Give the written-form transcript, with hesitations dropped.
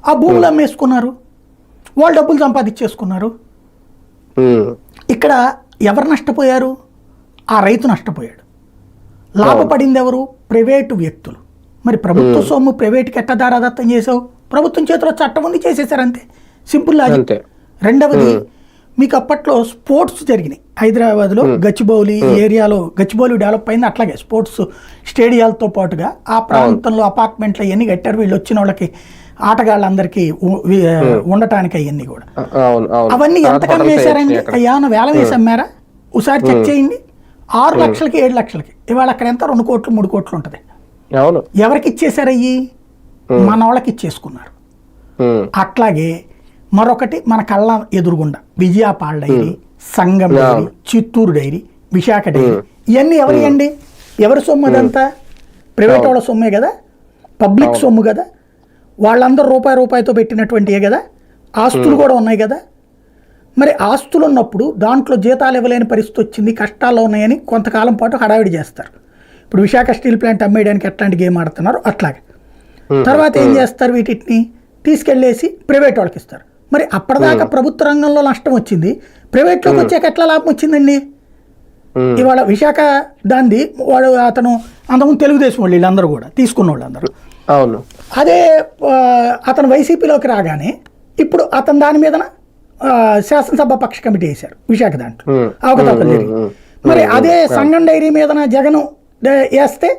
ఆ భూములు అమ్మేసుకున్నారు, వాళ్ళు డబ్బులు సంపాదించేసుకున్నారు. ఇక్కడ ఎవరు నష్టపోయారు? ఆ రైతు నష్టపోయాడు. లాభపడింది ఎవరు? ప్రైవేటు వ్యక్తులు. మరి ప్రభుత్వ సొమ్ము ప్రైవేట్కి ఎట్ట దారాదత్తం చేసావు? ప్రభుత్వం చేతిలో చట్టం ఉంది, చేసేసారు అంతే. Simple logic. రెండవది, మీకు అప్పట్లో స్పోర్ట్స్ జరిగినాయి హైదరాబాద్లో, గచ్చిబౌలి ఏరియాలో. గచ్చిబౌలి డెవలప్ అయింది అట్లాగే స్పోర్ట్స్ స్టేడియాలతో పాటుగా ఆ ప్రాంతంలో అపార్ట్మెంట్లు అవన్నీ కట్టారు. వీళ్ళు వచ్చిన వాళ్ళకి ఆటగాళ్ళందరికీ ఉండటానికి అవన్నీ కూడా. అవన్నీ ఎంత కమ్మేశారండి? ఏమైనా వేల వేసి అమ్మారా? ఒకసారి చెక్ చేయండి. 6 లక్షలకి 7 లక్షలకి. ఇవాళ అక్కడ ఎంత 2 కోట్లు 3 కోట్లు ఉంటుంది. ఎవరికి ఇచ్చేసారు? అయ్యి మన వాళ్ళకి ఇచ్చేసుకున్నారు. అట్లాగే మరొకటి మన కళ్ళ ఎదురుగుండా Vijayapal dairy, Sangam dairy, Chittoor dairy, Visakha dairy, ఇవన్నీ ఎవరి అండి? ఎవరి సొమ్ము అదంతా? ప్రైవేట్ వాళ్ళ సొమ్మే కదా, పబ్లిక్ సొమ్ము కదా. వాళ్ళందరూ రూపాయితో పెట్టినటువంటివే కదా. ఆస్తులు కూడా ఉన్నాయి కదా. మరి ఆస్తులు ఉన్నప్పుడు దాంట్లో జీతాలు ఇవ్వలేని పరిస్థితి వచ్చింది, కష్టాల్లో ఉన్నాయని కొంతకాలం పాటు హడావిడి చేస్తారు. ఇప్పుడు విశాఖ స్టీల్ ప్లాంట్ అమ్మేయడానికి ఎట్లాంటి గేమ్ ఆడుతున్నారు అట్లాగే. తర్వాత ఏం చేస్తారు? వీటిని తీసుకెళ్లేసి ప్రైవేట్ వాళ్ళకి ఇస్తారు. మరి అప్పటిదాకా ప్రభుత్వ రంగంలో నష్టం వచ్చింది, ప్రైవేట్లోకి వచ్చాక ఎట్లా లాభం వచ్చిందండి? ఇవాళ విశాఖ దాన్ని వాడు అతను అంతకుముందు తెలుగుదేశం వాళ్ళు వీళ్ళందరూ కూడా తీసుకున్న వాళ్ళందరూ. అదే అతను వైసీపీలోకి రాగానే ఇప్పుడు అతను దాని మీద శాసనసభ పక్ష కమిటీ వేశారు విశాఖ దాంట్లో అవకతవకలు జరిగి. మరి అదే సంగం డైరీ మీద జగన్ వేస్తే